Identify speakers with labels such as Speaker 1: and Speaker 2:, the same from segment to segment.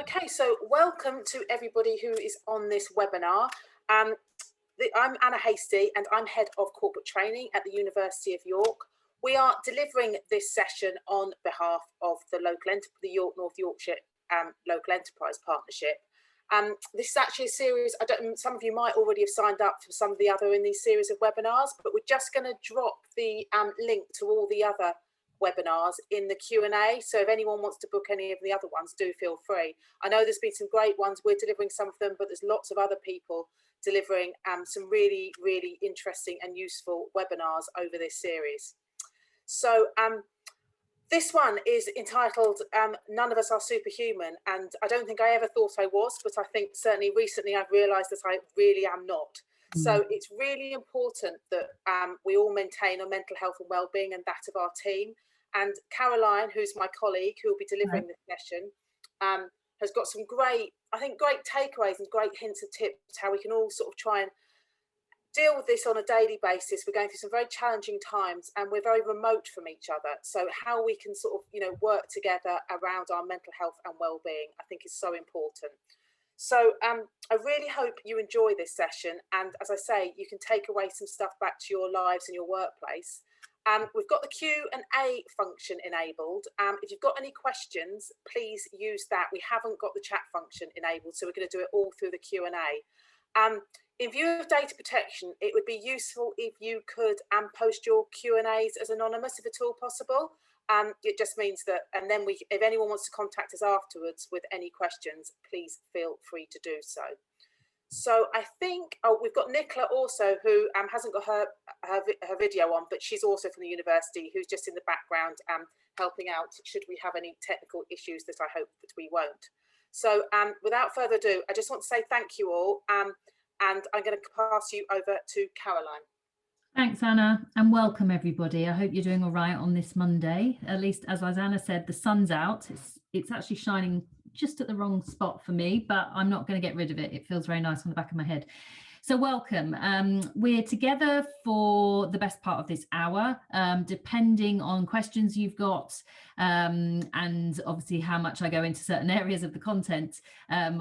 Speaker 1: Okay, so welcome to everybody who is on this webinar. I'm Anna Hasty and I'm Head of Corporate Training at the University of York. We are delivering this session on behalf of the the York North Yorkshire Local Enterprise Partnership. This is actually a series, some of you might already have signed up for some of the other in these series of webinars, but we're just going to drop the link to all the other webinars in the Q&A, so if anyone wants to book any of the other ones, do feel free. I know there's been some great ones, we're delivering some of them, but there's lots of other people delivering some really interesting and useful webinars over this series. So this one is entitled None of Us Are Superhuman, and I don't think I ever thought I was, but I think certainly recently I've realised that I really am not. So it's really important that we all maintain our mental health and well-being and that of our team. And Caroline, who's my colleague, who will be delivering this session, has got some great takeaways and great hints and tips how we can all sort of try and deal with this on a daily basis. We're going through some very challenging times and we're very remote from each other. So how we can sort of, work together around our mental health and well-being, I think is so important. So I really hope you enjoy this session, and as I say, you can take away some stuff back to your lives and your workplace. We've got the Q&A function enabled. If you've got any questions, please use that. We haven't got the chat function enabled, so we're going to do it all through the Q&A. In view of data protection, it would be useful if you could post your Q&As as anonymous, if at all possible. It just means that, and then if anyone wants to contact us afterwards with any questions, please feel free to do so. So I think, we've got Nicola also, who hasn't got her video on, but she's also from the university, who's just in the background helping out should we have any technical issues that I hope that we won't. So without further ado, I just want to say thank you all, and I'm going to pass you over to Caroline.
Speaker 2: Thanks, Anna, and welcome everybody. I hope you're doing all right on this Monday. At least, as Anna said, the sun's out. It's actually shining just at the wrong spot for me, but I'm not going to get rid of it. It feels very nice on the back of my head. So welcome. We're together for the best part of this hour, depending on questions you've got, and obviously how much I go into certain areas of the content.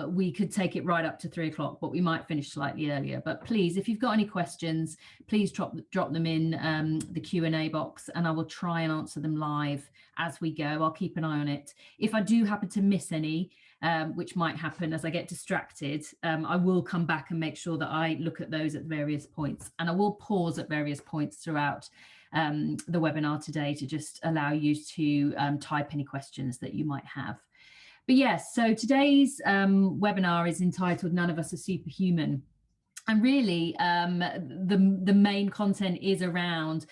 Speaker 2: We could take it right up to 3 o'clock, but we might finish slightly earlier. But please, if you've got any questions, please drop them in the Q&A box, and I will try and answer them live as we go. I'll keep an eye on it. If I do happen to miss any, which might happen as I get distracted, I will come back and make sure that I look at those at various points, and I will pause at various points throughout the webinar today to just allow you to type any questions that you might have. But yes, so today's webinar is entitled None of Us Are Superhuman, and really the main content is around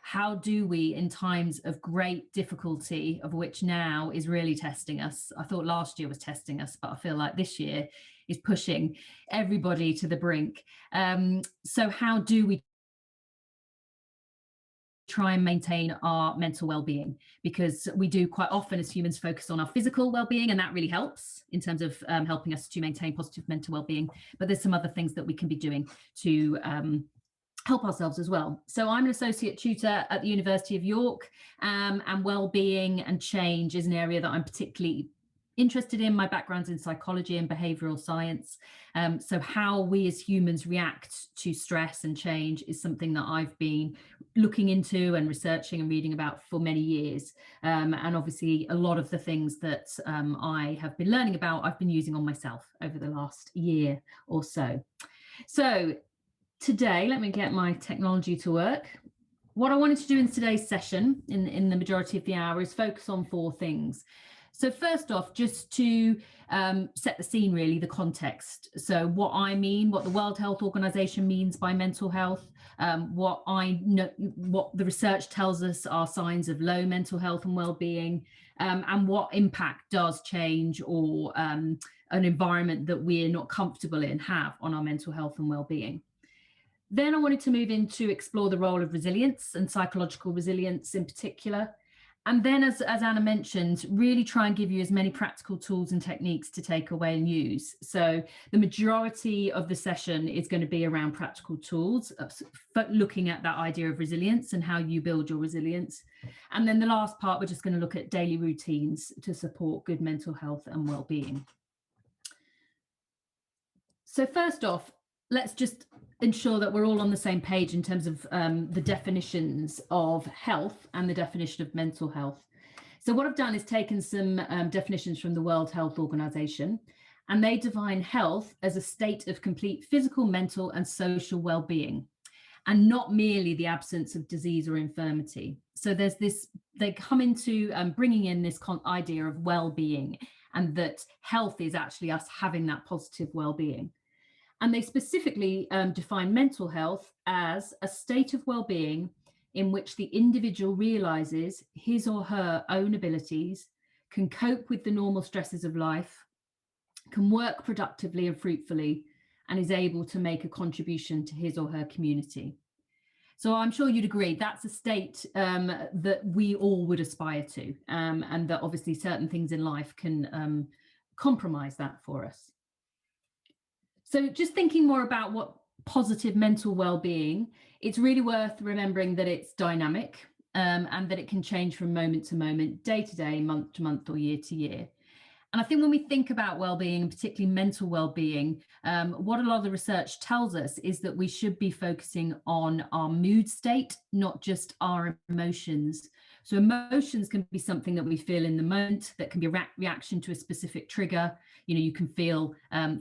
Speaker 2: how do we, in times of great difficulty, of which now is really testing us. I thought last year was testing us, but I feel like this year is pushing everybody to the brink. So how do we try and maintain our mental well-being? Because we do quite often as humans focus on our physical well-being, and that really helps in terms of helping us to maintain positive mental well-being. But there's some other things that we can be doing to help ourselves as well. So I'm an associate tutor at the University of York, and well-being and change is an area that I'm particularly interested in. My background's in psychology and behavioural science. So how we as humans react to stress and change is something that I've been looking into and researching and reading about for many years. And obviously a lot of the things that I have been learning about, I've been using on myself over the last year or so. So today, let me get my technology to work. What I wanted to do in today's session, in the majority of the hour, is focus on 4 things. So first off, just to set the scene, really, the context. So what I mean, what the World Health Organization means by mental health, what I know, what the research tells us are signs of low mental health and well-being, and what impact does change or an environment that we're not comfortable in have on our mental health and well-being. Then I wanted to move in to explore the role of resilience and psychological resilience in particular. And then, as Anna mentioned, really try and give you as many practical tools and techniques to take away and use. So the majority of the session is going to be around practical tools, looking at that idea of resilience and how you build your resilience. And then the last part, we're just going to look at daily routines to support good mental health and well-being. So first off, let's just ensure that we're all on the same page in terms of the definitions of health and the definition of mental health. So what I've done is taken some definitions from the World Health Organization, and they define health as a state of complete physical, mental, and social well-being, and not merely the absence of disease or infirmity. So there's this, they come into bringing in this idea of well-being, and that health is actually us having that positive well-being. And they specifically define mental health as a state of well-being in which the individual realizes his or her own abilities, can cope with the normal stresses of life, can work productively and fruitfully, and is able to make a contribution to his or her community. So I'm sure you'd agree that's a state that we all would aspire to, and that obviously certain things in life can compromise that for us. So just thinking more about what positive mental well-being, it's really worth remembering that it's dynamic, and that it can change from moment to moment, day to day, month to month, or year to year. And I think when we think about well-being, and particularly mental well-being, what a lot of the research tells us is that we should be focusing on our mood state, not just our emotions. So emotions can be something that we feel in the moment, that can be a reaction to a specific trigger. You know, you can feel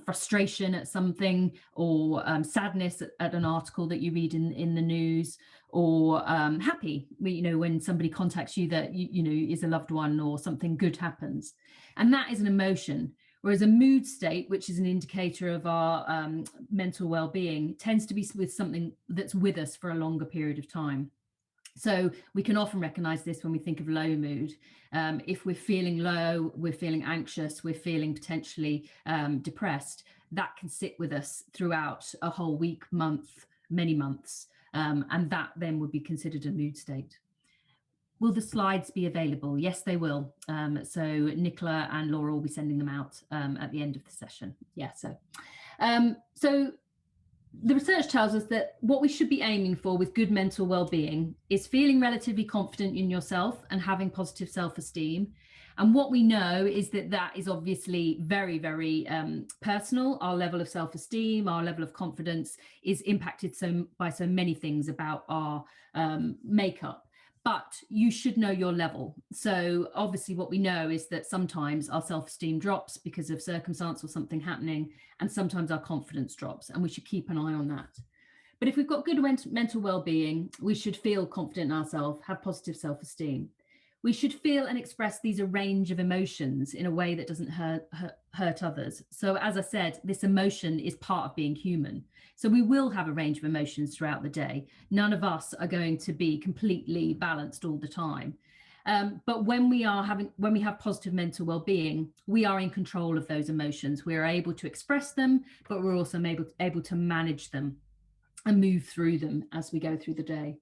Speaker 2: frustration at something, or sadness at an article that you read in the news, or happy, you know, when somebody contacts you that you know is a loved one, or something good happens. And that is an emotion. Whereas a mood state, which is an indicator of our mental well-being, tends to be with something that's with us for a longer period of time. So we can often recognize this when we think of low mood. If we're feeling low, we're feeling anxious, we're feeling potentially depressed, that can sit with us throughout a whole week, month, many months. And that then would be considered a mood state. Will the slides be available? Yes, they will. So Nicola and Laura will be sending them out at the end of the session. Yeah, so the research tells us that what we should be aiming for with good mental well-being is feeling relatively confident in yourself and having positive self-esteem. And what we know is that that is obviously very, very personal. Our level of self-esteem, our level of confidence is impacted by so many things about our makeup. But you should know your level. So obviously what we know is that sometimes our self-esteem drops because of circumstance or something happening, and sometimes our confidence drops, and we should keep an eye on that. But if we've got good mental well-being, we should feel confident in ourselves, have positive self-esteem. We should feel and express these a range of emotions in a way that doesn't hurt others. So as I said, this emotion is part of being human. So we will have a range of emotions throughout the day. None of us are going to be completely balanced all the time. But when we have positive mental well-being, we are in control of those emotions. We are able to express them, but we're also able to manage them and move through them as we go through the day.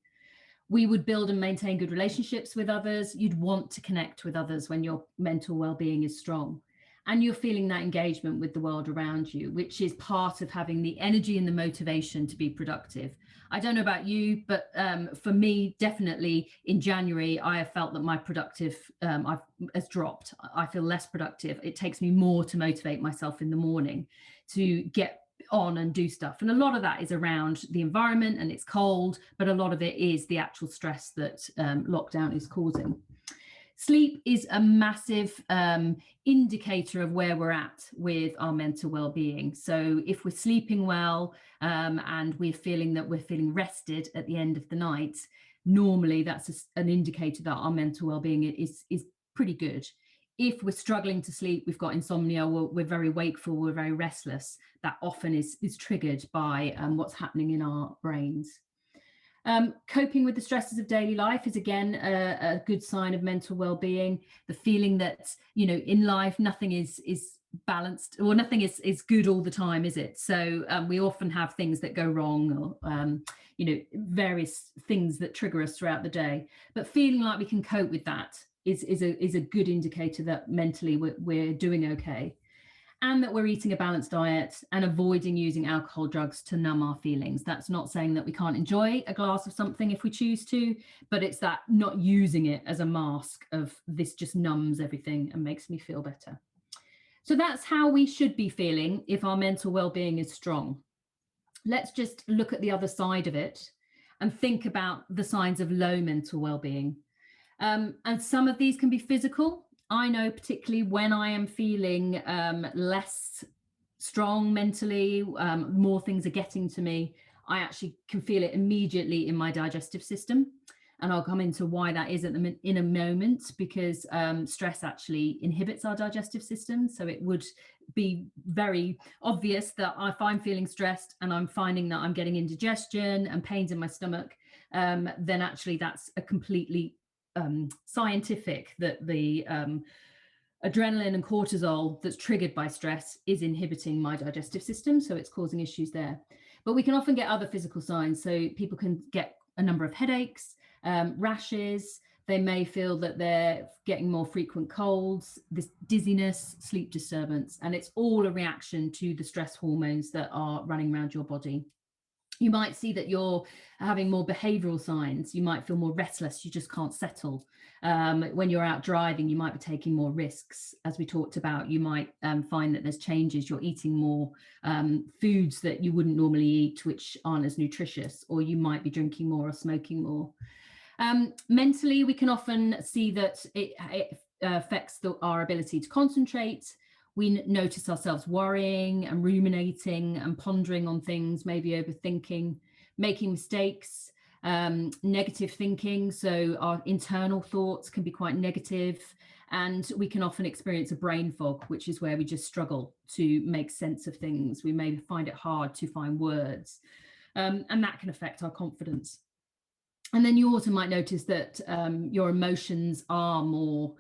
Speaker 2: We would build and maintain good relationships with others. You'd want to connect with others when your mental well-being is strong. And you're feeling that engagement with the world around you, which is part of having the energy and the motivation to be productive. I don't know about you, but for me, definitely in January, I have felt that my productive has dropped. I feel less productive. It takes me more to motivate myself in the morning to get on and do stuff. And a lot of that is around the environment, and it's cold, but a lot of it is the actual stress that lockdown is causing. Sleep is a massive indicator of where we're at with our mental well-being. So if we're sleeping well and we're feeling rested at the end of the night, normally that's an indicator that our mental well-being is pretty good. If we're struggling to sleep, we've got insomnia, we're very wakeful, we're very restless, that often is triggered by what's happening in our brains. Coping with the stresses of daily life is again a good sign of mental well-being. The feeling that, you know, in life nothing is balanced, or nothing is good all the time, is it? So we often have things that go wrong, or you know, various things that trigger us throughout the day. But feeling like we can cope with that is a good indicator that mentally we're doing okay. And that we're eating a balanced diet and avoiding using alcohol, drugs to numb our feelings. That's not saying that we can't enjoy a glass of something if we choose to, but it's that not using it as a mask of this just numbs everything and makes me feel better. So that's how we should be feeling if our mental well-being is strong. Let's just look at the other side of it and think about the signs of low mental well-being. And some of these can be physical. I know particularly when I am feeling less strong mentally, more things are getting to me, I actually can feel it immediately in my digestive system. And I'll come into why that is in a moment, because stress actually inhibits our digestive system. So it would be very obvious that if I'm feeling stressed and I'm finding that I'm getting indigestion and pains in my stomach, then actually that's a completely scientific, that the adrenaline and cortisol that's triggered by stress is inhibiting my digestive system. So it's causing issues there. But we can often get other physical signs. So people can get a number of headaches, rashes. They may feel that they're getting more frequent colds, this dizziness, sleep disturbance, and it's all a reaction to the stress hormones that are running around your body. You might see that you're having more behavioral signs. You might feel more restless. You just can't settle. When you're out driving, you might be taking more risks. As we talked about, you might find that there's changes. You're eating more foods that you wouldn't normally eat, which aren't as nutritious, or you might be drinking more or smoking more. Mentally, we can often see that it affects our ability to concentrate. We notice ourselves worrying and ruminating and pondering on things, maybe overthinking, making mistakes, negative thinking. So our internal thoughts can be quite negative, and we can often experience a brain fog, which is where we just struggle to make sense of things. We may find it hard to find words, and that can affect our confidence. And then you also might notice that your emotions are more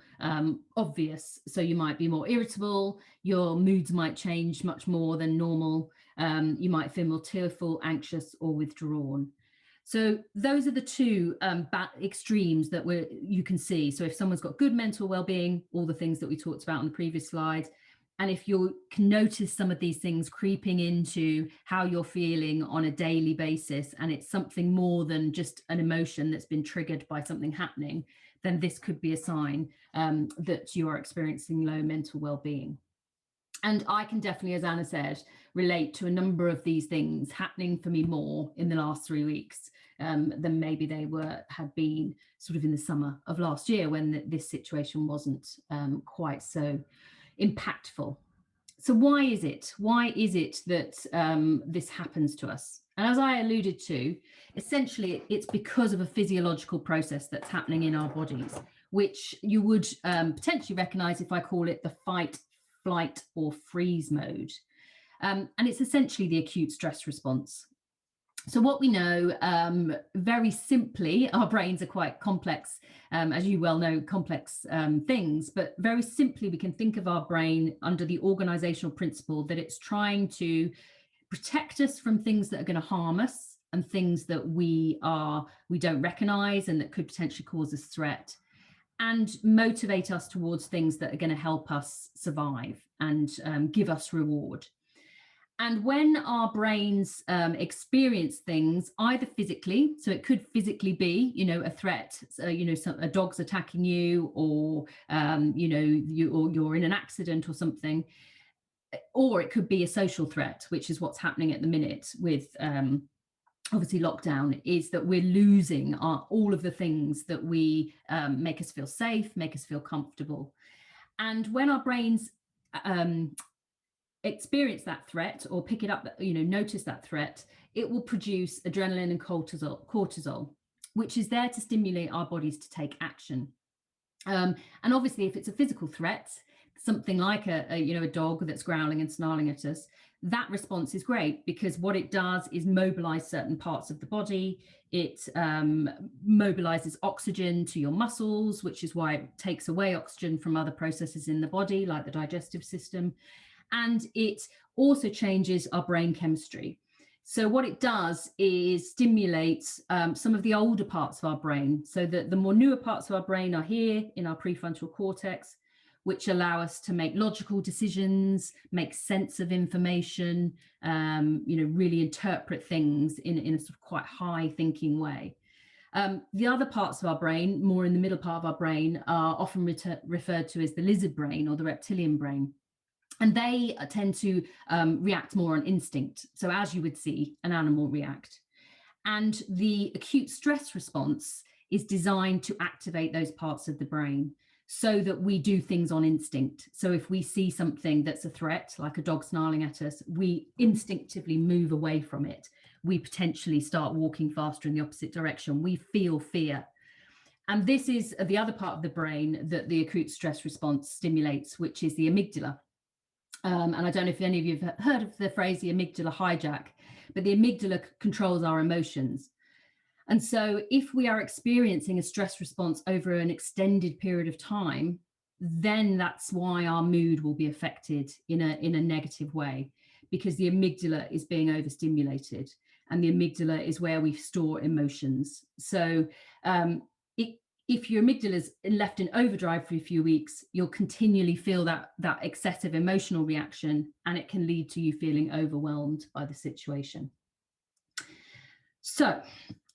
Speaker 2: obvious. So you might be more irritable, your moods might change much more than normal. You might feel more tearful, anxious, or withdrawn. So those are the two extremes that you can see. So if someone's got good mental well-being, all the things that we talked about on the previous slide, and if you can notice some of these things creeping into how you're feeling on a daily basis, and it's something more than just an emotion that's been triggered by something happening, then this could be a sign that you are experiencing low mental well-being. And I can definitely, as Anna said, relate to a number of these things happening for me more in the last 3 weeks than maybe they had been sort of in the summer of last year, when this situation wasn't quite so impactful. So why is it that this happens to us? And as I alluded to, essentially it's because of a physiological process that's happening in our bodies, which you would potentially recognize if I call it the fight, flight, or freeze mode. And it's essentially the acute stress response. So what we know, very simply, our brains are quite complex, as you well know, complex things, but very simply, we can think of our brain under the organizational principle that it's trying to protect us from things that are going to harm us and things that we don't recognize and that could potentially cause us threat, and motivate us towards things that are going to help us survive and give us reward. And when our brains experience things either physically, so it could physically be, a threat, so, a dog's attacking you, or, you're in an accident or something, or it could be a social threat, which is what's happening at the minute with obviously lockdown, is that we're losing all of the things that we make us feel safe, make us feel comfortable. And when our brains experience that threat or pick it up, notice that threat, it will produce adrenaline and cortisol, which is there to stimulate our bodies to take action. And obviously, if it's a physical threat, something like a dog that's growling and snarling at us, that response is great, because what it does is mobilize certain parts of the body. It mobilizes oxygen to your muscles, which is why it takes away oxygen from other processes in the body, like the digestive system. And it also changes our brain chemistry. So what it does is stimulate some of the older parts of our brain, so that the more newer parts of our brain are here in our prefrontal cortex, which allow us to make logical decisions, make sense of information, really interpret things in a sort of quite high thinking way. The other parts of our brain, more in the middle part of our brain, are often referred to as the lizard brain or the reptilian brain. And they tend to react more on instinct. So as you would see an animal react. And the acute stress response is designed to activate those parts of the brain so that we do things on instinct. So if we see something that's a threat, like a dog snarling at us, we instinctively move away from it. We potentially start walking faster in the opposite direction. We feel fear. And this is the other part of the brain that the acute stress response stimulates, which is the amygdala. And I don't know if any of you have heard of the phrase the amygdala hijack, but the amygdala controls our emotions. And so if we are experiencing a stress response over an extended period of time, then that's why our mood will be affected in a negative way, because the amygdala is being overstimulated, and the amygdala is where we store emotions. So if your amygdala is left in overdrive for a few weeks, you'll continually feel that excessive emotional reaction, and it can lead to you feeling overwhelmed by the situation. So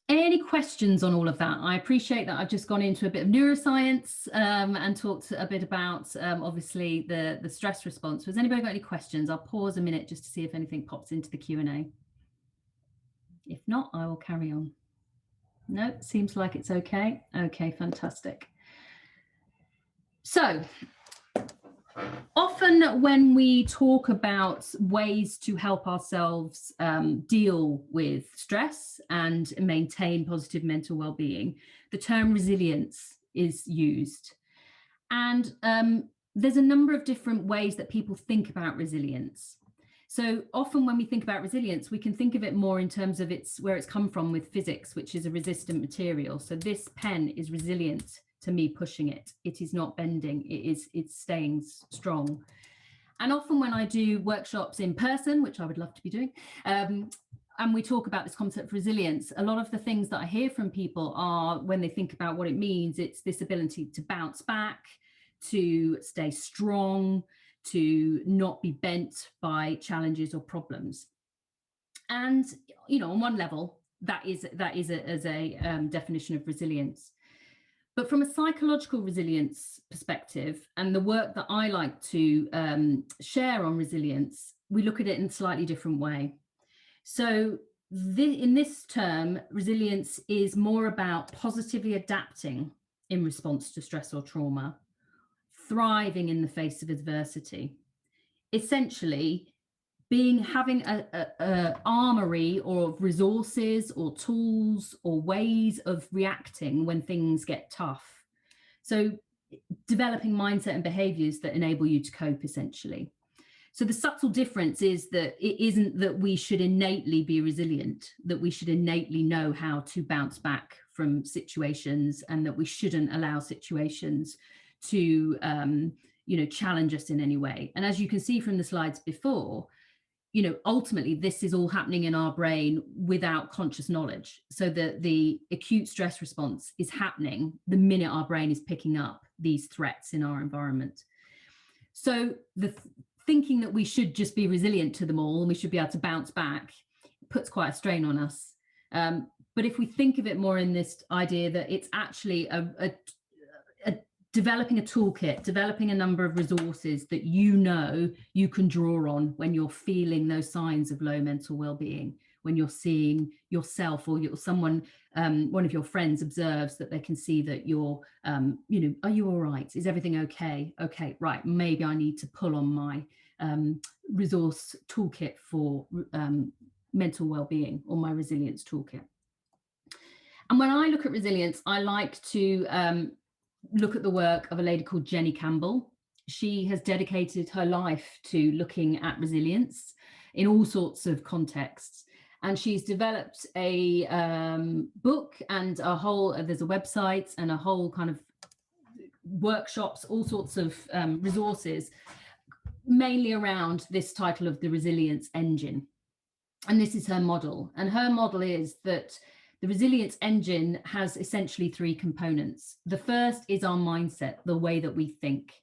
Speaker 2: any questions on all of that? I appreciate that I've just gone into a bit of neuroscience and talked a bit about obviously the stress response. Has anybody got any questions? I'll pause a minute just to see if anything pops into the Q&A. If not, I will carry on. No, seems like it's okay. Okay, fantastic. So often when we talk about ways to help ourselves deal with stress and maintain positive mental well-being, the term resilience is used. And there's a number of different ways that people think about resilience. So often when we think about resilience, we can think of it more in terms of where it's come from with physics, which is a resistant material. So this pen is resilient to me pushing it. It is not bending. It's staying strong. And often when I do workshops in person, which I would love to be doing, and we talk about this concept of resilience, a lot of the things that I hear from people are, when they think about what it means, it's this ability to bounce back, to stay strong, to not be bent by challenges or problems. And, you know, on one level, that is a definition of resilience. But from a psychological resilience perspective, and the work that I like to share on resilience, we look at it in a slightly different way. So in this term, resilience is more about positively adapting in response to stress or trauma, thriving in the face of adversity, essentially having a armory of resources or tools or ways of reacting when things get tough. So developing mindset and behaviors that enable you to cope, essentially. So the subtle difference is that it isn't that we should innately be resilient, that we should innately know how to bounce back from situations, and that we shouldn't allow situations to challenge us in any way. And as you can see from the slides before, ultimately this is all happening in our brain without conscious knowledge. So the acute stress response is happening the minute our brain is picking up these threats in our environment. So the thinking that we should just be resilient to them all and we should be able to bounce back puts quite a strain on us. But if we think of it more in this idea that it's actually developing a toolkit, developing a number of resources that you can draw on when you're feeling those signs of low mental well-being, when you're seeing yourself or someone, one of your friends observes that they can see that you're, are you all right? Is everything okay? Okay, right, maybe I need to pull on my resource toolkit for mental well-being, or my resilience toolkit. And when I look at resilience, I like to look at the work of a lady called Jenny Campbell. She has dedicated her life to looking at resilience in all sorts of contexts. And she's developed a book and there's a website and a whole kind of workshops, all sorts of resources, mainly around this title of the resilience engine. And this is her model. And her model is that the resilience engine has essentially three components. The first is our mindset, the way that we think.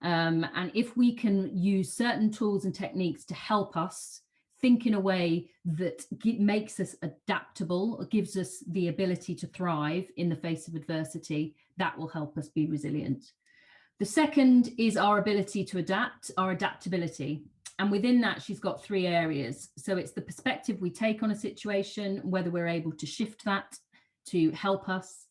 Speaker 2: And if we can use certain tools and techniques to help us think in a way that makes us adaptable, or gives us the ability to thrive in the face of adversity, that will help us be resilient. The second is our ability to adapt, our adaptability. And within that, she's got 3 areas. So it's the perspective we take on a situation, whether we're able to shift that to help us.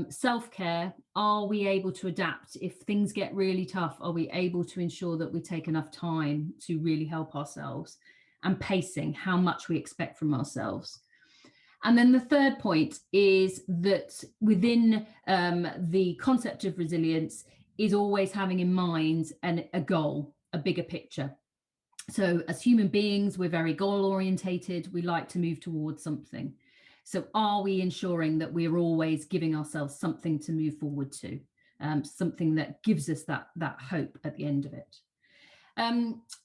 Speaker 2: Self-care, are we able to adapt? If things get really tough, are we able to ensure that we take enough time to really help ourselves? And pacing, how much we expect from ourselves. And then the third point is that within the concept of resilience is always having in mind a goal, a bigger picture. So as human beings, we're very goal orientated. We like to move towards something. So are we ensuring that we're always giving ourselves something to move forward to, something that gives us that hope at the end of it?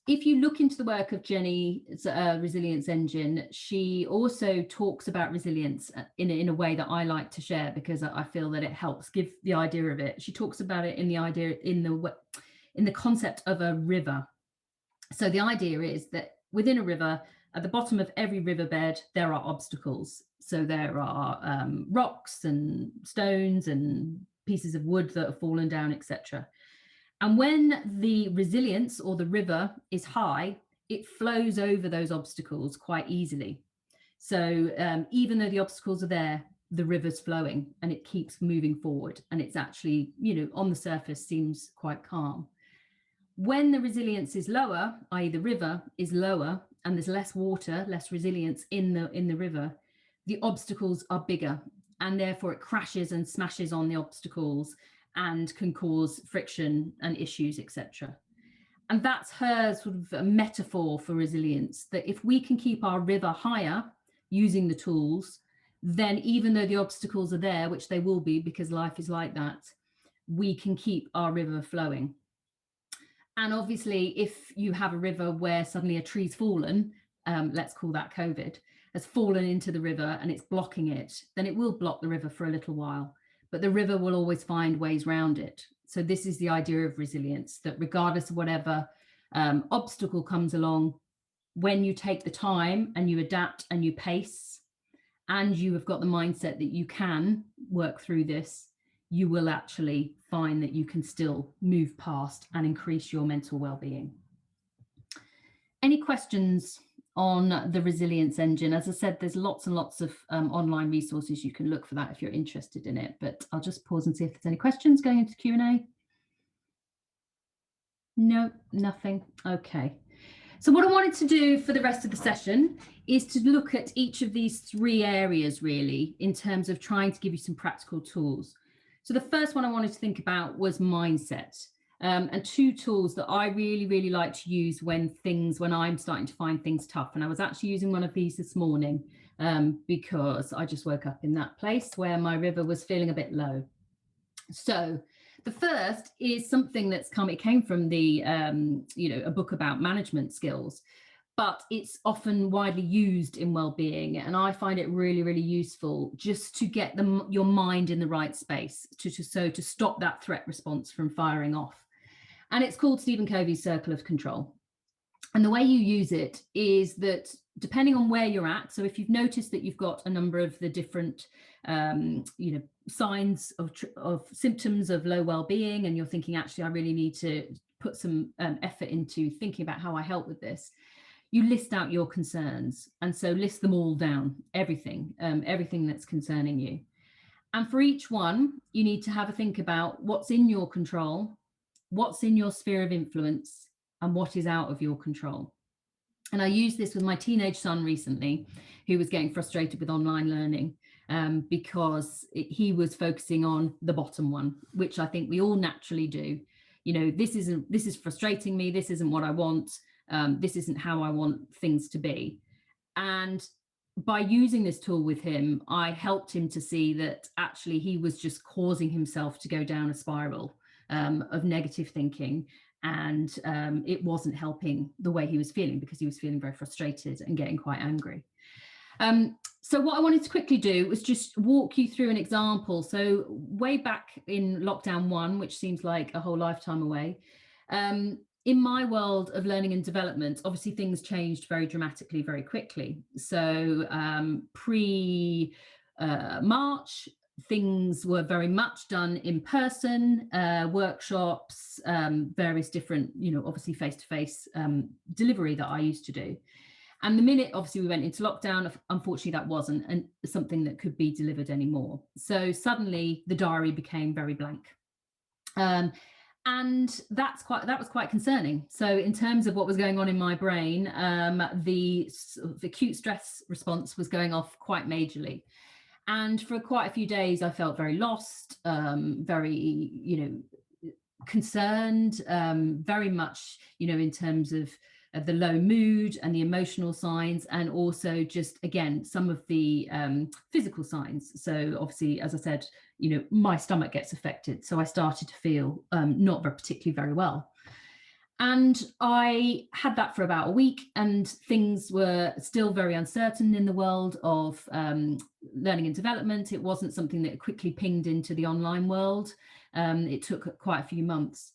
Speaker 2: If you look into the work of Jenny's resilience engine, she also talks about resilience in a way that I like to share, because I feel that it helps give the idea of it. She talks about it in the concept of a river. So the idea is that within a river, at the bottom of every riverbed, there are obstacles. So there are rocks and stones and pieces of wood that have fallen down, etc. And when the resilience or the river is high, it flows over those obstacles quite easily. So even though the obstacles are there, the river's flowing and it keeps moving forward. And it's actually, on the surface seems quite calm. When the resilience is lower, i.e. the river is lower and there's less water, less resilience in the river, the obstacles are bigger, and therefore it crashes and smashes on the obstacles and can cause friction and issues, etc. And that's her sort of a metaphor for resilience, that if we can keep our river higher using the tools, then even though the obstacles are there, which they will be because life is like that, we can keep our river flowing. And obviously, if you have a river where suddenly a tree's fallen, let's call that COVID, has fallen into the river and it's blocking it, then it will block the river for a little while. But the river will always find ways around it. So this is the idea of resilience, that regardless of whatever obstacle comes along, when you take the time and you adapt and you pace, and you have got the mindset that you can work through this, you will actually find that you can still move past and increase your mental well-being. Any questions on the resilience engine? As I said, there's lots and lots of online resources you can look for that if you're interested in it, but I'll just pause and see if there's any questions going into Q&A. No, nothing. Okay. So what I wanted to do for the rest of the session is to look at each of these 3 areas really in terms of trying to give you some practical tools. So the first one I wanted to think about was mindset. And 2 tools that I really like to use when I'm starting to find things tough. And I was actually using one of these this morning because I just woke up in that place where my river was feeling a bit low. So the first is something it came from the, a book about management skills, but it's often widely used in well-being. And I find it really useful just to get your mind in the right space to stop that threat response from firing off. And it's called Stephen Covey's Circle of Control. And the way you use it is that depending on where you're at, so if you've noticed that you've got a number of the different, signs of symptoms of low well-being, and you're thinking, actually, I really need to put some effort into thinking about how I help with this, you list out your concerns. And so list them all down, everything that's concerning you. And for each one, you need to have a think about what's in your control, what's in your sphere of influence, and what is out of your control. And I used this with my teenage son recently, who was getting frustrated with online learning because he was focusing on the bottom one, which I think we all naturally do. This is frustrating me. This isn't what I want. This isn't how I want things to be. And by using this tool with him, I helped him to see that actually he was just causing himself to go down a spiral of negative thinking. And it wasn't helping the way he was feeling, because he was feeling very frustrated and getting quite angry. So what I wanted to quickly do was just walk you through an example. So way back in lockdown 1, which seems like a whole lifetime away, in my world of learning and development, obviously things changed very dramatically, very quickly. So pre-March, things were very much done in person, workshops, various different, obviously face-to-face delivery that I used to do. And the minute, obviously, we went into lockdown, unfortunately, that wasn't something that could be delivered anymore. So suddenly the diary became very blank. And that was quite concerning. So in terms of what was going on in my brain, the acute stress response was going off quite majorly. And for quite a few days, I felt very lost, very, concerned, very much, in terms of the low mood and the emotional signs, and also just, again, some of the physical signs. So obviously, as I said, my stomach gets affected. So I started to feel not particularly very well. And I had that for about a week, and things were still very uncertain in the world of learning and development. It wasn't something that quickly pinged into the online world. It took quite a few months.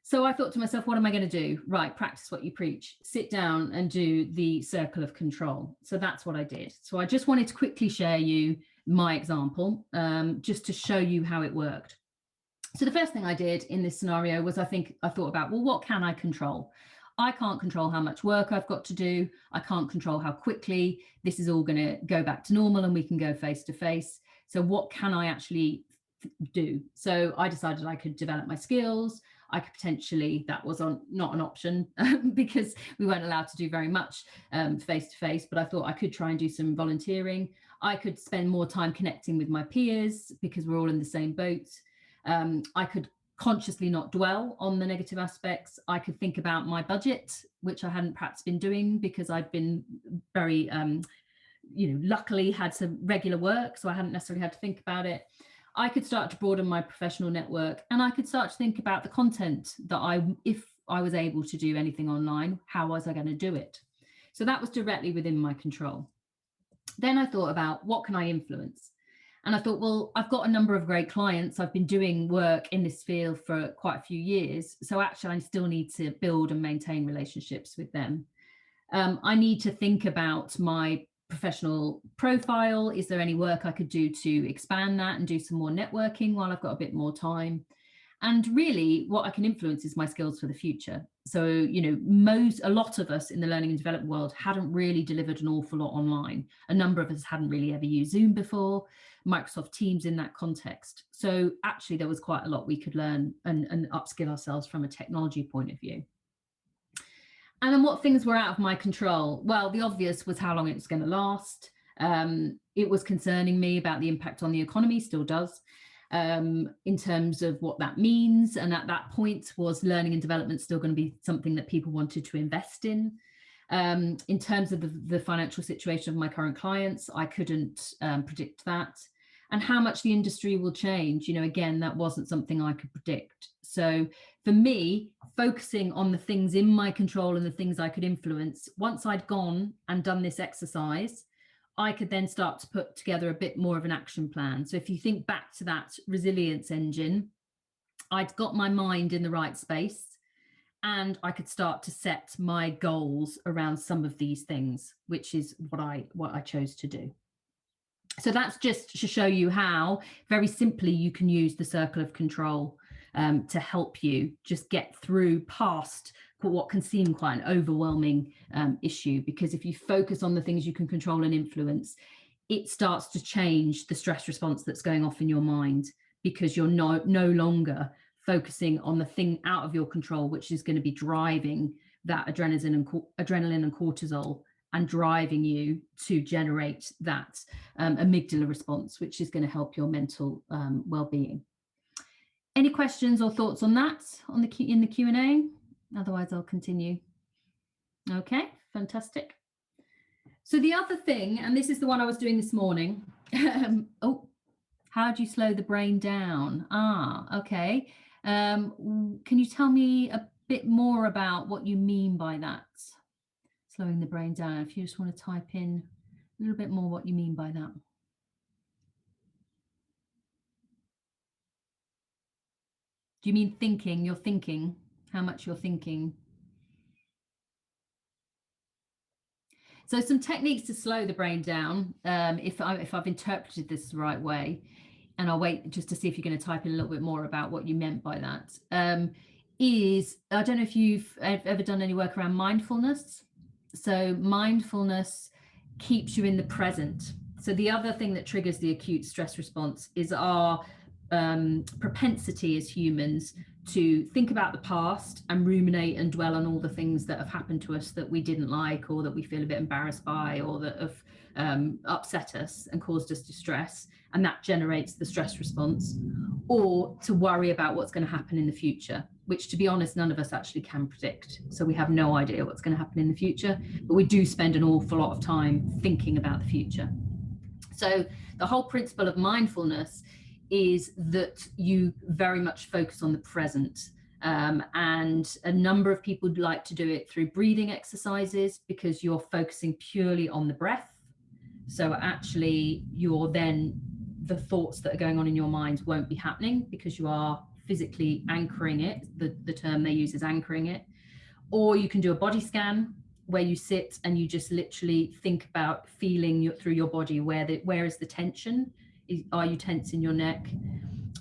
Speaker 2: So I thought to myself, what am I going to do? Right, practice what you preach. Sit down and do the circle of control. So that's what I did. So I just wanted to quickly share you my example, just to show you how it worked. So the first thing I did in this scenario was I thought about, well, what can I control? I can't control how much work I've got to do. I can't control how quickly this is all going to go back to normal and we can go face to face. So what can I actually do? So I decided I could develop my skills. I could potentially, that was not an option because we weren't allowed to do very much face to face, but I thought I could try and do some volunteering. I could spend more time connecting with my peers because we're all in the same boat. I could consciously not dwell on the negative aspects. I could think about my budget, which I hadn't perhaps been doing because I'd been very, luckily had some regular work, so I hadn't necessarily had to think about it. I could start to broaden my professional network, and I could start to think about the content that if I was able to do anything online, how was I going to do it? So that was directly within my control. Then I thought about, what can I influence? And I thought, well, I've got a number of great clients. I've been doing work in this field for quite a few years. So actually, I still need to build and maintain relationships with them. I need to think about my professional profile. Is there any work I could do to expand that and do some more networking while I've got a bit more time? And really, what I can influence is my skills for the future. So, a lot of us in the learning and development world hadn't really delivered an awful lot online. A number of us hadn't really ever used Zoom before, Microsoft Teams in that context. So actually, there was quite a lot we could learn and upskill ourselves from a technology point of view. And then what things were out of my control? Well, the obvious was how long it was going to last. It was concerning me about the impact on the economy, still does. In terms of what that means. And at that point, was learning and development still going to be something that people wanted to invest in? In terms of the financial situation of my current clients, I couldn't predict that. And how much the industry will change, again, that wasn't something I could predict. So for me, focusing on the things in my control and the things I could influence, once I'd gone and done this exercise, I could then start to put together a bit more of an action plan. So if you think back to that resilience engine, I'd got my mind in the right space and I could start to set my goals around some of these things, which is what I chose to do. So that's just to show you how very simply you can use the circle of control to help you just get through past what can seem quite an overwhelming issue. Because if you focus on the things you can control and influence, it starts to change the stress response that's going off in your mind, because you're no longer focusing on the thing out of your control, which is going to be driving that adrenaline and cortisol and driving you to generate that amygdala response, which is going to help your mental well-being. Any questions or thoughts on that in the Q&A? Otherwise, I'll continue. Okay, fantastic. So the other thing, and this is the one I was doing this morning. How do you slow the brain down? Okay. Can you tell me a bit more about what you mean by that? Slowing the brain down. If you just want to type in a little bit more what you mean by that. Do you mean thinking? You're thinking? How much you're thinking? So some techniques to slow the brain down, if I've interpreted this the right way, and I'll wait just to see if you're going to type in a little bit more about what you meant by that, is, I don't know if you've ever done any work around mindfulness. So mindfulness keeps you in the present. So the other thing that triggers the acute stress response is our propensity as humans to think about the past and ruminate and dwell on all the things that have happened to us that we didn't like, or that we feel a bit embarrassed by, or that have upset us and caused us distress, and that generates the stress response. Or to worry about what's going to happen in the future, which, to be honest, none of us actually can predict. So we have no idea what's going to happen in the future, but we do spend an awful lot of time thinking about the future. So the whole principle of mindfulness is that you very much focus on the present. And a number of people like to do it through breathing exercises, because you're focusing purely on the breath. So actually, you're then, the thoughts that are going on in your mind won't be happening, because you are physically anchoring it. The term they use is anchoring it. Or you can do a body scan, where you sit and you just literally think about feeling through your body where is the tension. Are you tense in your neck?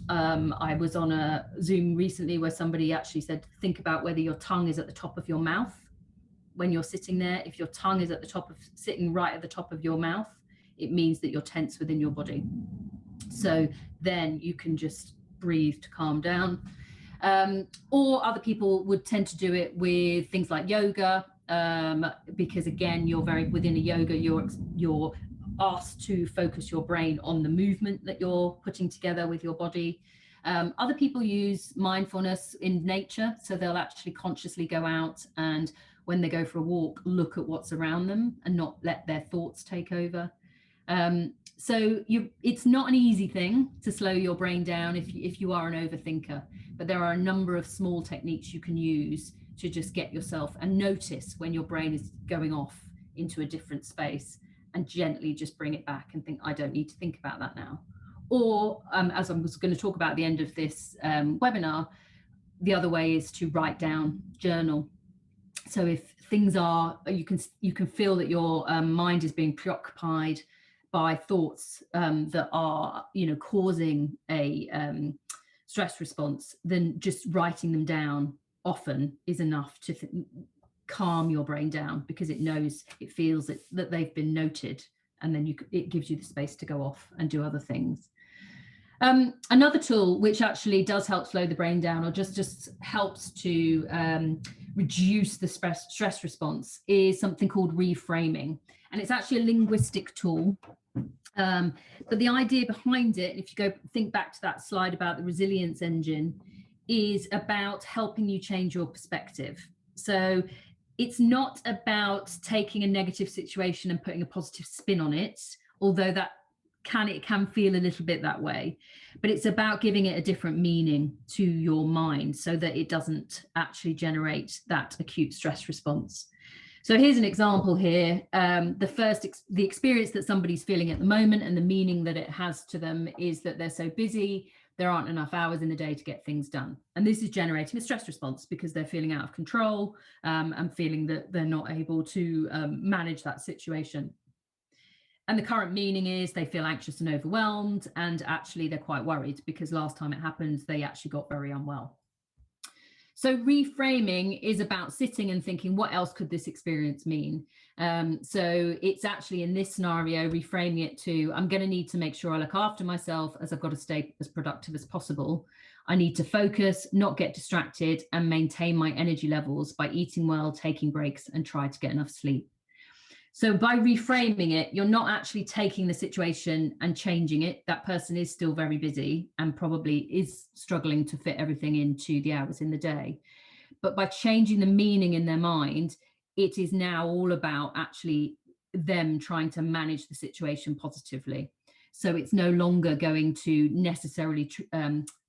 Speaker 2: I was on a Zoom recently where somebody actually said, think about whether your tongue is at the top of your mouth when you're sitting there. If your tongue is sitting right at the top of your mouth, it means that you're tense within your body. So then you can just breathe to calm down. Or other people would tend to do it with things like yoga, because again, you're very within a yoga, you're asked to focus your brain on the movement that you're putting together with your body. Other people use mindfulness in nature, so they'll actually consciously go out, and when they go for a walk, look at what's around them and not let their thoughts take over. So it's not an easy thing to slow your brain down if you are an overthinker, but there are a number of small techniques you can use to just get yourself and notice when your brain is going off into a different space, and gently just bring it back and think, I don't need to think about that now. Or as I was going to talk about at the end of this webinar, the other way is to write down, journal. So if things are, you can feel that your mind is being preoccupied by thoughts that are, causing a stress response, then just writing them down often is enough to calm your brain down, because it feels that they've been noted, and then it gives you the space to go off and do other things. Another tool which actually does help slow the brain down, or just helps to reduce the stress response, is something called reframing. And it's actually a linguistic tool. But the idea behind it, if you think back to that slide about the resilience engine, is about helping you change your perspective. So it's not about taking a negative situation and putting a positive spin on it, although it can feel a little bit that way, but it's about giving it a different meaning to your mind so that it doesn't actually generate that acute stress response. So here's an example here. The experience that somebody's feeling at the moment and the meaning that it has to them is that they're so busy, there aren't enough hours in the day to get things done. And this is generating a stress response because they're feeling out of control and feeling that they're not able to manage that situation. And the current meaning is they feel anxious and overwhelmed, and actually they're quite worried because last time it happened, they actually got very unwell. So reframing is about sitting and thinking, what else could this experience mean? So it's actually, in this scenario, reframing it to, I'm going to need to make sure I look after myself, as I've got to stay as productive as possible. I need to focus, not get distracted, and maintain my energy levels by eating well, taking breaks, and try to get enough sleep. So by reframing it, you're not actually taking the situation and changing it. That person is still very busy and probably is struggling to fit everything into the hours in the day. But by changing the meaning in their mind, it is now all about actually them trying to manage the situation positively. So it's no longer going to necessarily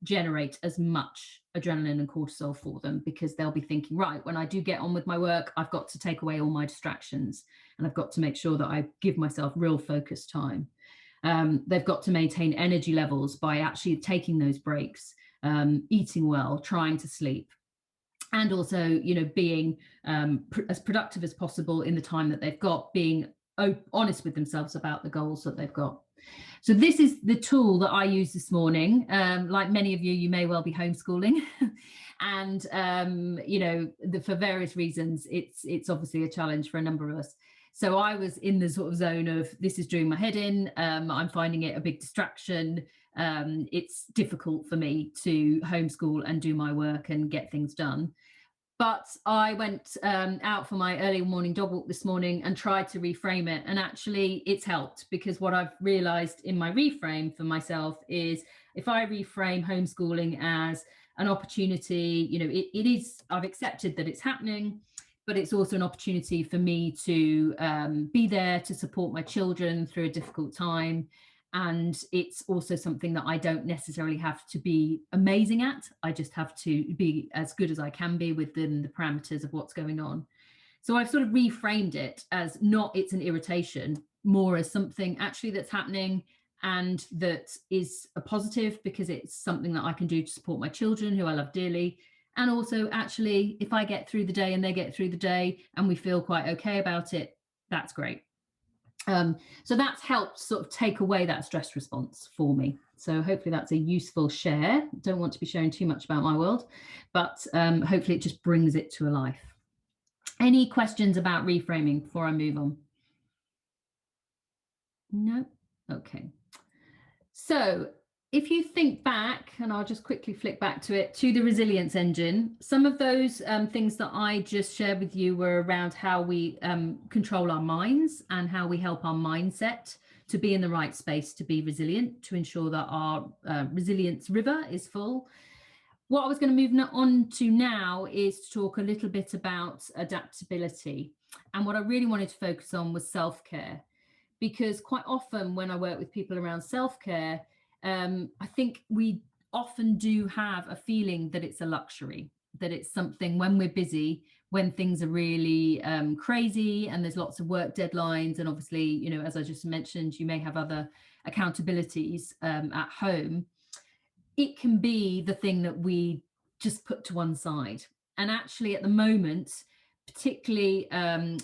Speaker 2: generate as much adrenaline and cortisol for them, because they'll be thinking, right, when I do get on with my work, I've got to take away all my distractions, and I've got to make sure that I give myself real focus time. They've got to maintain energy levels by actually taking those breaks, eating well, trying to sleep, and also, being as productive as possible in the time that they've got, being honest with themselves about the goals that they've got. So this is the tool that I use this morning. Like many of you, you may well be homeschooling. And, for various reasons, it's obviously a challenge for a number of us. So I was in the sort of zone of, this is doing my head in. I'm finding it a big distraction. It's difficult for me to homeschool and do my work and get things done. But I went out for my early morning dog walk this morning and tried to reframe it. And actually it's helped, because what I've realized in my reframe for myself is, if I reframe homeschooling as an opportunity, it is, I've accepted that it's happening, but it's also an opportunity for me to be there to support my children through a difficult time. And it's also something that I don't necessarily have to be amazing at. I just have to be as good as I can be within the parameters of what's going on. So I've sort of reframed it as not it's an irritation, more as something actually that's happening and that is a positive, because it's something that I can do to support my children who I love dearly. And also, actually, if I get through the day and they get through the day and we feel quite okay about it, that's great. So that's helped sort of take away that stress response for me. So hopefully that's a useful share. Don't want to be sharing too much about my world, but hopefully it just brings it to a life. Any questions about reframing before I move on? No? Okay. So if you think back, and I'll just quickly flick back to it, to the resilience engine, some of those things that I just shared with you were around how we control our minds and how we help our mindset to be in the right space to be resilient, to ensure that our resilience river is full. What I was going to move on to now is to talk a little bit about adaptability. And what I really wanted to focus on was self-care, because quite often when I work with people around self-care, I think we often do have a feeling that it's a luxury, that it's something when we're busy, when things are really crazy and there's lots of work deadlines. And obviously, as I just mentioned, you may have other accountabilities at home. It can be the thing that we just put to one side. And actually at the moment, particularly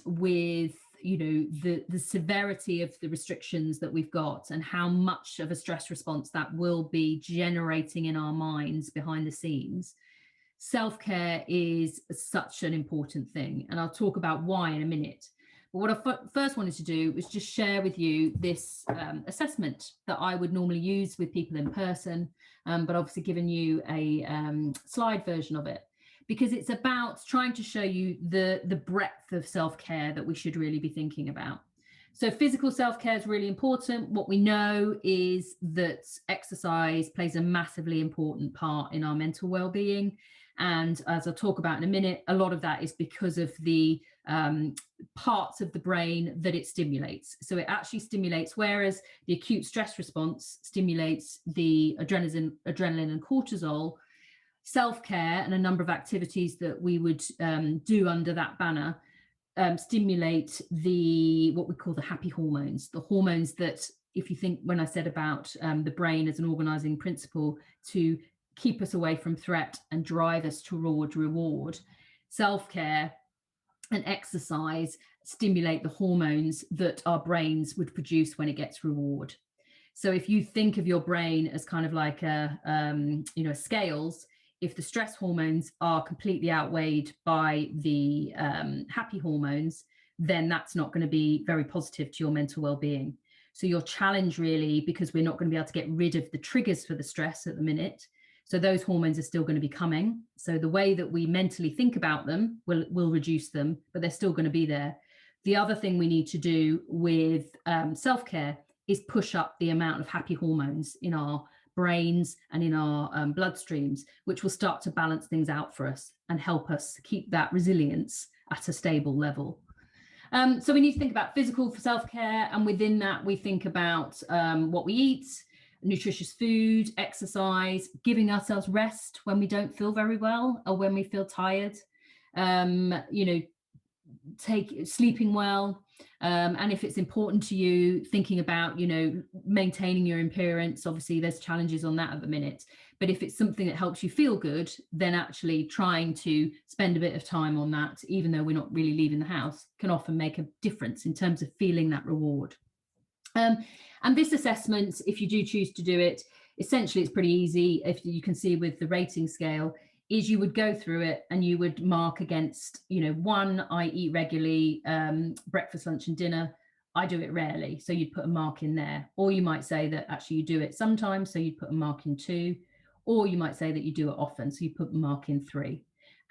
Speaker 2: with the severity of the restrictions that we've got and how much of a stress response that will be generating in our minds behind the scenes, self-care is such an important thing. And I'll talk about why in a minute. But what I first wanted to do was just share with you this assessment that I would normally use with people in person, but obviously given you a slide version of it, because it's about trying to show you the breadth of self-care that we should really be thinking about. So physical self-care is really important. What we know is that exercise plays a massively important part in our mental well-being. And as I'll talk about in a minute, a lot of that is because of the parts of the brain that it stimulates. So it actually stimulates, whereas the acute stress response stimulates the adrenaline and cortisol, self-care and a number of activities that we would do under that banner stimulate what we call the happy hormones, the hormones that, if you think when I said about the brain as an organizing principle to keep us away from threat and drive us toward reward, self-care and exercise stimulate the hormones that our brains would produce when it gets reward. So if you think of your brain as kind of like scales, if the stress hormones are completely outweighed by the happy hormones, then that's not going to be very positive to your mental well-being. So your challenge really, because we're not going to be able to get rid of the triggers for the stress at the minute, so those hormones are still going to be coming. So the way that we mentally think about them will reduce them, but they're still going to be there. The other thing we need to do with self-care is push up the amount of happy hormones in our brains and in our bloodstreams, which will start to balance things out for us and help us keep that resilience at a stable level. So we need to think about physical for self-care, and within that we think about what we eat, nutritious food, exercise, giving ourselves rest when we don't feel very well or when we feel tired, sleeping well, and if it's important to you, thinking about maintaining your appearance. Obviously there's challenges on that at the minute, but if it's something that helps you feel good, then actually trying to spend a bit of time on that, even though we're not really leaving the house, can often make a difference in terms of feeling that reward. And this assessment, if you do choose to do it, essentially it's pretty easy. If you can see with the rating scale, is you would go through it and you would mark against, 1, I eat regularly, breakfast, lunch and dinner. I do it rarely. So you'd put a mark in there. Or you might say that actually you do it sometimes. So you'd put a mark in 2. Or you might say that you do it often. So you put a mark in 3.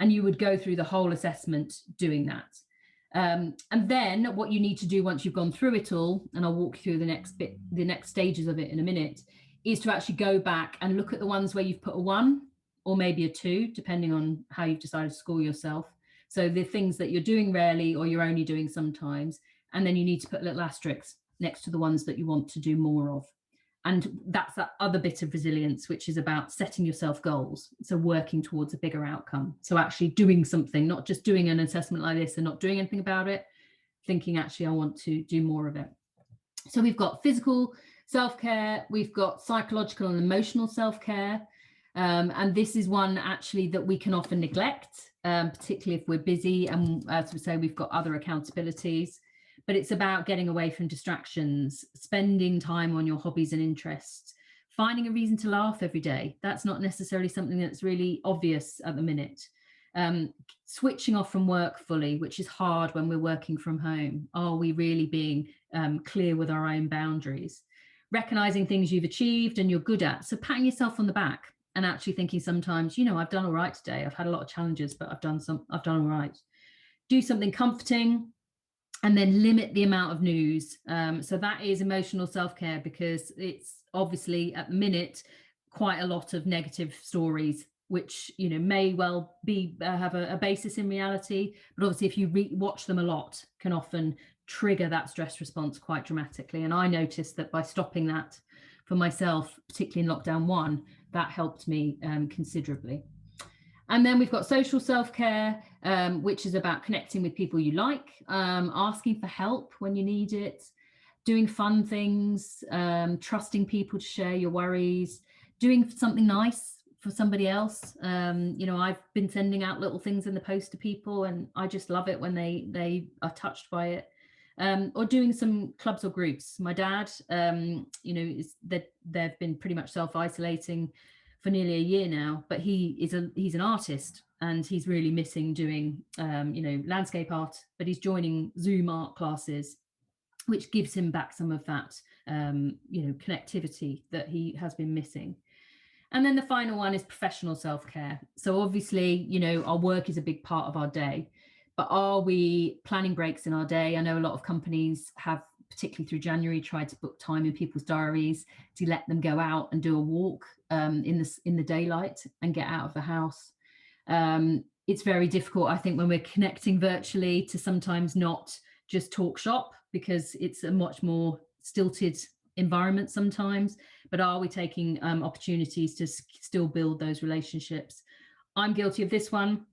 Speaker 2: And you would go through the whole assessment doing that. And then what you need to do once you've gone through it all, and I'll walk you through the next stages of it in a minute, is to actually go back and look at the ones where you've put a 1 or maybe a 2, depending on how you've decided to score yourself. So the things that you're doing rarely or you're only doing sometimes, and then you need to put a little asterisk next to the ones that you want to do more of. And that's that other bit of resilience, which is about setting yourself goals. So working towards a bigger outcome. So actually doing something, not just doing an assessment like this and not doing anything about it, thinking actually I want to do more of it. So we've got physical self-care, we've got psychological and emotional self-care. And this is one actually that we can often neglect, particularly if we're busy. And as we say, we've got other accountabilities. But it's about getting away from distractions, spending time on your hobbies and interests, finding a reason to laugh every day. That's not necessarily something that's really obvious at the minute. Switching off from work fully, which is hard when we're working from home. Are we really being clear with our own boundaries? Recognizing things you've achieved and you're good at. So patting yourself on the back and actually thinking sometimes, I've done all right today. I've had a lot of challenges, but I've done all right. Do something comforting. And then limit the amount of news. So that is emotional self-care, because it's obviously at the minute quite a lot of negative stories, which may well be have a basis in reality, but obviously if you watch them a lot can often trigger that stress response quite dramatically. And I noticed that by stopping that for myself, particularly in lockdown 1, that helped me considerably. And then we've got social self-care, which is about connecting with people you like, asking for help when you need it, doing fun things, trusting people to share your worries, doing something nice for somebody else. I've been sending out little things in the post to people, and I just love it when they are touched by it. Or doing some clubs or groups. My dad, they've been pretty much self-isolating for nearly a year now, but he's an artist and he's really missing doing landscape art, but he's joining Zoom art classes, which gives him back some of that connectivity that he has been missing. And then the final one is professional self-care. So obviously, our work is a big part of our day, but are we planning breaks in our day? I know a lot of companies have, particularly through January, tried to book time in people's diaries to let them go out and do a walk in the daylight and get out of the house. It's very difficult, I think, when we're connecting virtually to sometimes not just talk shop, because it's a much more stilted environment sometimes. But are we taking opportunities to still build those relationships? I'm guilty of this one.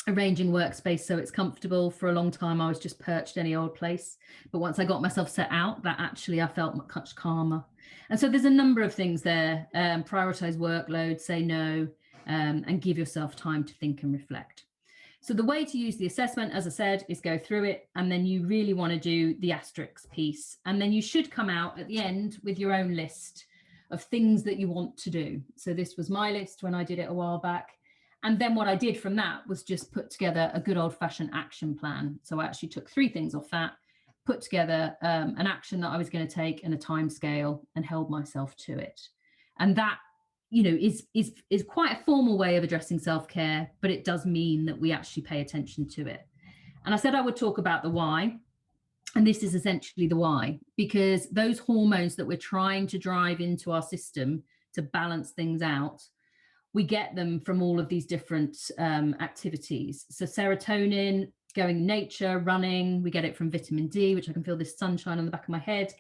Speaker 2: Arranging workspace so it's comfortable. For a long time I was just perched any old place, but once I got myself set out, that actually I felt much calmer. And so there's a number of things there. Prioritize workload, say no, and give yourself time to think and reflect. So the way to use the assessment, as I said, is go through it, and then you really want to do the asterisk piece, and then you should come out at the end with your own list of things that you want to do. So this was my list when I did it a while back. And then what I did from that was just put together a good old-fashioned action plan. So I actually took 3 things off that, put together an action that I was going to take and a time scale, and held myself to it. And that, is quite a formal way of addressing self-care, but it does mean that we actually pay attention to it. And I said I would talk about the why. And this is essentially the why, because those hormones that we're trying to drive into our system to balance things out, we get them from all of these different activities. So serotonin, going in nature, running, we get it from vitamin D, which I can feel this sunshine on the back of my head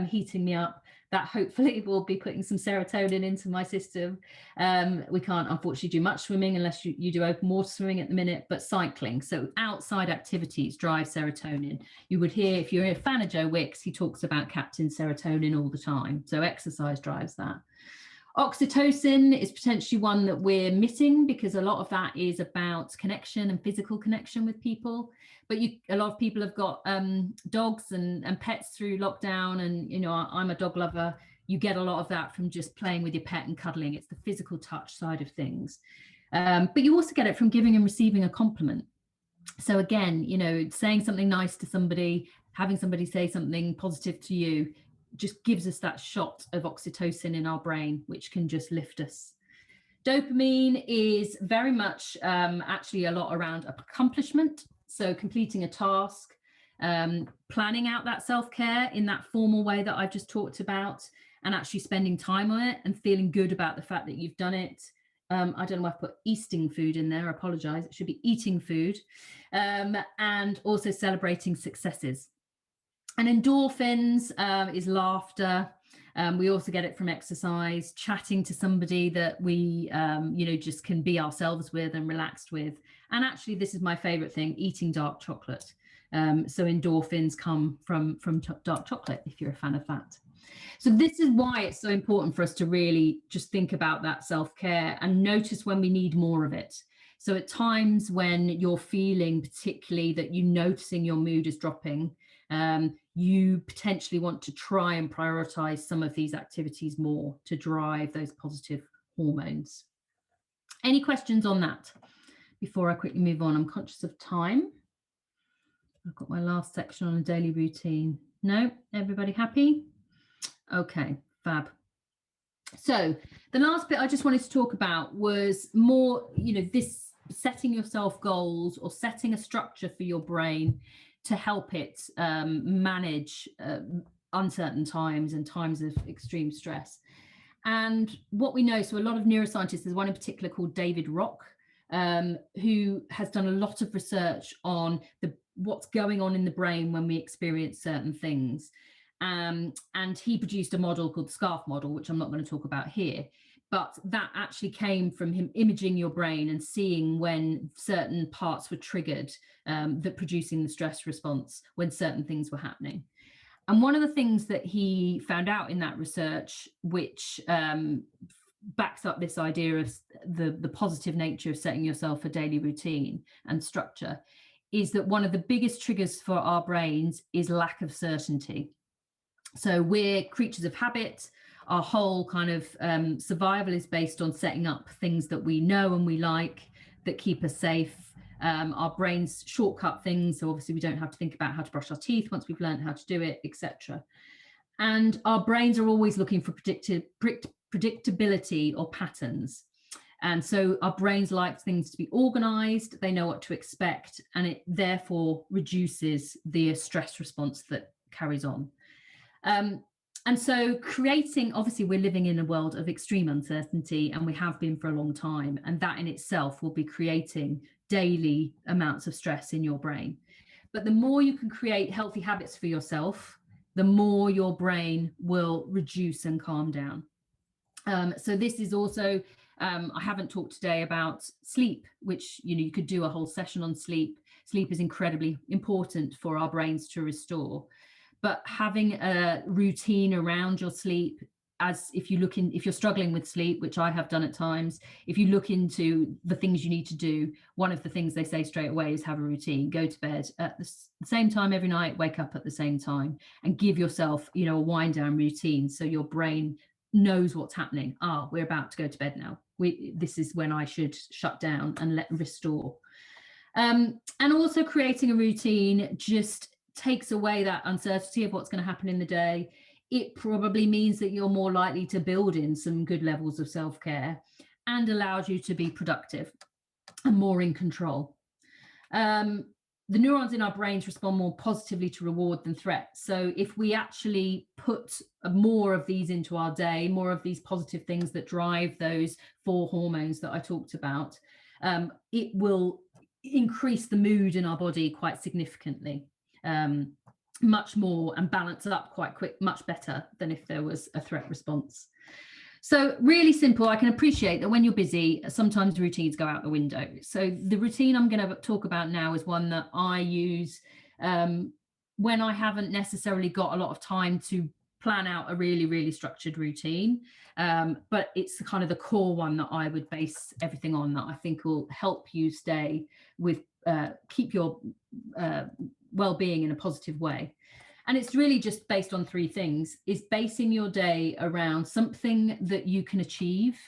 Speaker 2: heating me up. That hopefully will be putting some serotonin into my system. We can't unfortunately do much swimming unless you do open water swimming at the minute, but cycling. So outside activities drive serotonin. You would hear, if you're a fan of Joe Wicks, he talks about Captain Serotonin all the time. So exercise drives that. Oxytocin is potentially one that we're missing, because a lot of that is about connection and physical connection with people. But a lot of people have got dogs and pets through lockdown, and I'm a dog lover. You get a lot of that from just playing with your pet and cuddling. It's the physical touch side of things. But you also get it from giving and receiving a compliment. So again, saying something nice to somebody, having somebody say something positive to you, just gives us that shot of oxytocin in our brain, which can just lift us. Dopamine is very much actually a lot around accomplishment. So completing a task, planning out that self-care in that formal way that I've just talked about, and actually spending time on it and feeling good about the fact that you've done it. I don't know why I put eating food in there. I apologize. It should be eating food. And also celebrating successes. And endorphins is laughter. We also get it from exercise, chatting to somebody that we, just can be ourselves with and relaxed with. And actually, this is my favorite thing, eating dark chocolate. So endorphins come from dark chocolate, if you're a fan of that. So this is why it's so important for us to really just think about that self-care and notice when we need more of it. So at times when you're feeling particularly that you're noticing your mood is dropping, you potentially want to try and prioritize some of these activities more to drive those positive hormones. Any questions on that before I quickly move on? I'm conscious of time. I've got my last section on a daily routine. No, everybody happy? Okay, fab. So the last bit I just wanted to talk about was more, this setting yourself goals or setting a structure for your brain to help it manage uncertain times and times of extreme stress. And what we know, so a lot of neuroscientists, there's one in particular called David Rock, who has done a lot of research on what's going on in the brain when we experience certain things. And he produced a model called the SCARF model, which I'm not going to talk about here. But that actually came from him imaging your brain and seeing when certain parts were triggered, that producing the stress response when certain things were happening. And one of the things that he found out in that research, which backs up this idea of the positive nature of setting yourself a daily routine and structure, is that one of the biggest triggers for our brains is lack of certainty. So we're creatures of habit. Our whole kind of survival is based on setting up things that we know and we like, that keep us safe. Our brains shortcut things, so obviously we don't have to think about how to brush our teeth once we've learned how to do it, etc. And our brains are always looking for predictability or patterns. And so our brains like things to be organized, they know what to expect, and it therefore reduces the stress response that carries on. And so obviously we're living in a world of extreme uncertainty, and we have been for a long time, and that in itself will be creating daily amounts of stress in your brain. But the more you can create healthy habits for yourself, the more your brain will reduce and calm down. So this is also, I haven't talked today about sleep, which, you could do a whole session on sleep. Sleep is incredibly important for our brains to restore. But having a routine around your sleep, as if you're struggling with sleep, which I have done at times, if you look into the things you need to do, one of the things they say straight away is have a routine. Go to bed at the same time every night, wake up at the same time, and give yourself, a wind down routine so your brain knows what's happening. We're about to go to bed now. This is when I should shut down and restore. And also creating a routine just takes away that uncertainty of what's going to happen in the day. It probably means that you're more likely to build in some good levels of self-care and allows you to be productive and more in control. The neurons in our brains respond more positively to reward than threat. So if we actually put more of these into our day, more of these positive things that drive those 4 hormones that I talked about, it will increase the mood in our body quite significantly. Much more, and balance up quite quick, much better than if there was a threat response. So really simple. I can appreciate that when you're busy, sometimes routines go out the window. So the routine I'm going to talk about now is one that I use when I haven't necessarily got a lot of time to plan out a really, really structured routine. But it's kind of the core one that I would base everything on, that I think will help you stay with, keep your well-being in a positive way. And it's really just based on three things: is basing your day around something that you can achieve.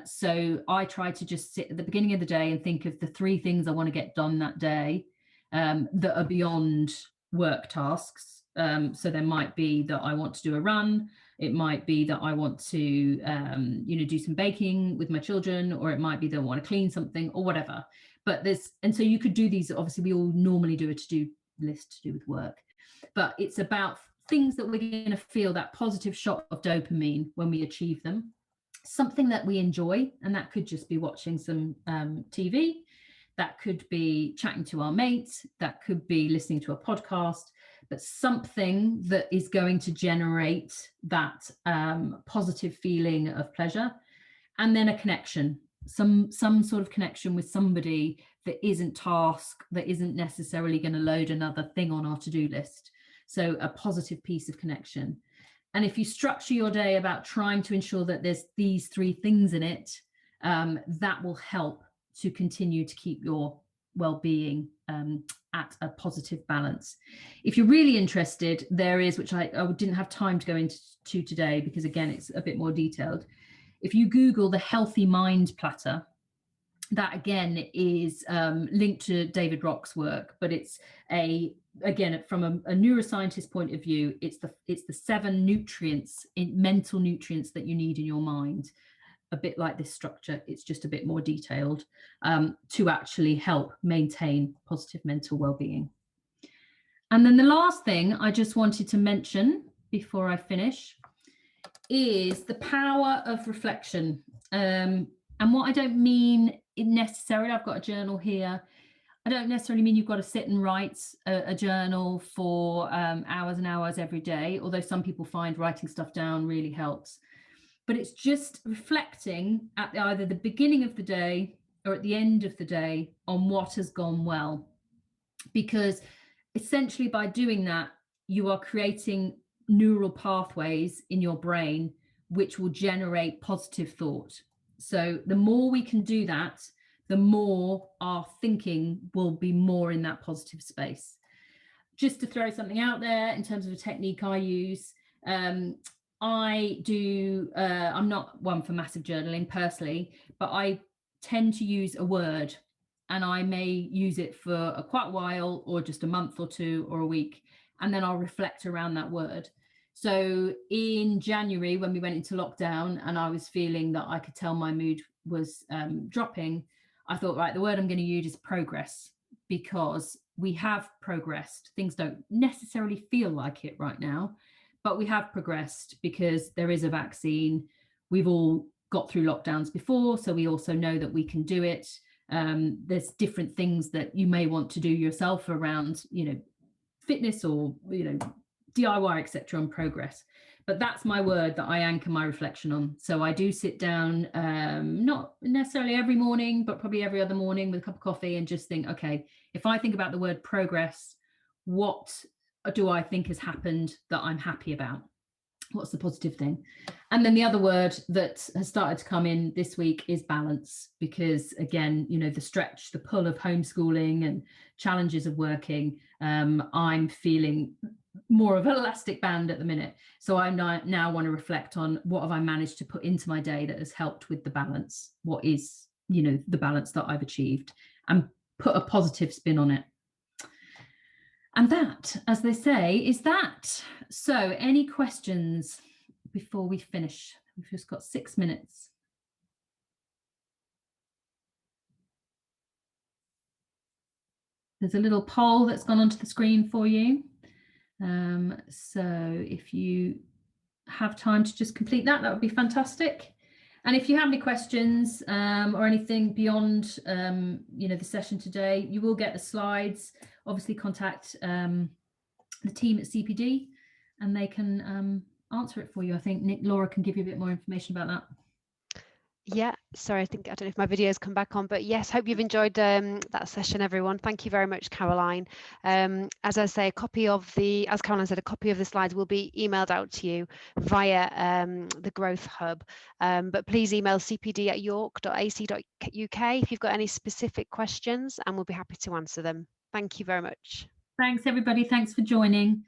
Speaker 2: So I try to just sit at the beginning of the day and think of the three things I want to get done that day, that are beyond work tasks. So there might be that I want to do a run. It might be that I want to, do some baking with my children, or it might be that I want to clean something or whatever. But and so you could do these. Obviously, we all normally do a to-do list to do with work, but it's about things that we're going to feel that positive shot of dopamine when we achieve them. Something that we enjoy, and that could just be watching some TV, that could be chatting to our mates, that could be listening to a podcast, but something that is going to generate that positive feeling of pleasure. And then a connection, some sort of connection with somebody that isn't task, that isn't necessarily going to load another thing on our to-do list. So a positive piece of connection. And if you structure your day about trying to ensure that there's these three things in it, that will help to continue to keep your well-being at a positive balance. If you're really interested, there is, which I didn't have time to go into today, because again, it's a bit more detailed. If you Google the Healthy Mind Platter, that again is linked to David Rock's work, but it's again, from a neuroscientist point of view, it's the 7 nutrients, mental nutrients, that you need in your mind. A bit like this structure, it's just a bit more detailed, to actually help maintain positive mental well-being. And then the last thing I just wanted to mention before I finish is the power of reflection. And what I don't mean necessarily, I've got a journal here. I don't necessarily mean you've got to sit and write a journal for hours and hours every day, although some people find writing stuff down really helps. But it's just reflecting at either the beginning of the day or at the end of the day on what has gone well. Because essentially by doing that, you are creating neural pathways in your brain, which will generate positive thought. So the more we can do that, the more our thinking will be more in that positive space. Just to throw something out there in terms of a technique I use, I'm not one for massive journaling personally, but I tend to use a word, and I may use it for quite a while, or just a month or two or a week, and then I'll reflect around that word. So in January, when we went into lockdown and I was feeling that I could tell my mood was dropping, I thought, right, the word I'm going to use is progress, because we have progressed. Things don't necessarily feel like it right now, but we have progressed because there is a vaccine. We've all got through lockdowns before, so we also know that we can do it. There's different things that you may want to do yourself around, fitness or, DIY, etc., on progress. But that's my word that I anchor my reflection on. So I do sit down, not necessarily every morning, but probably every other morning with a cup of coffee, and just think, okay, if I think about the word progress, what do I think has happened that I'm happy about? What's the positive thing? And then the other word that has started to come in this week is balance, because again, the stretch, the pull of homeschooling and challenges of working, I'm feeling more of an elastic band at the minute. So I now want to reflect on what have I managed to put into my day that has helped with the balance. What is, the balance that I've achieved, and put a positive spin on it. And that, as they say, is that. So any questions before we finish? We've just got 6 minutes. There's a little poll that's gone onto the screen for you. So if you have time to just complete that would be fantastic. And if you have any questions or anything beyond, the session today, you will get the slides. Obviously, contact the team at CPD, and they can answer it for you. I think Laura can give you a bit more information about that.
Speaker 3: Yeah, sorry, I don't know if my video's come back on, but yes, hope you've enjoyed that session, everyone. Thank you very much, Caroline. As I say, as Caroline said, a copy of the slides will be emailed out to you via the Growth Hub. But please email cpd@york.ac.uk if you've got any specific questions, and we'll be happy to answer them. Thank you very much.
Speaker 2: Thanks, everybody. Thanks for joining.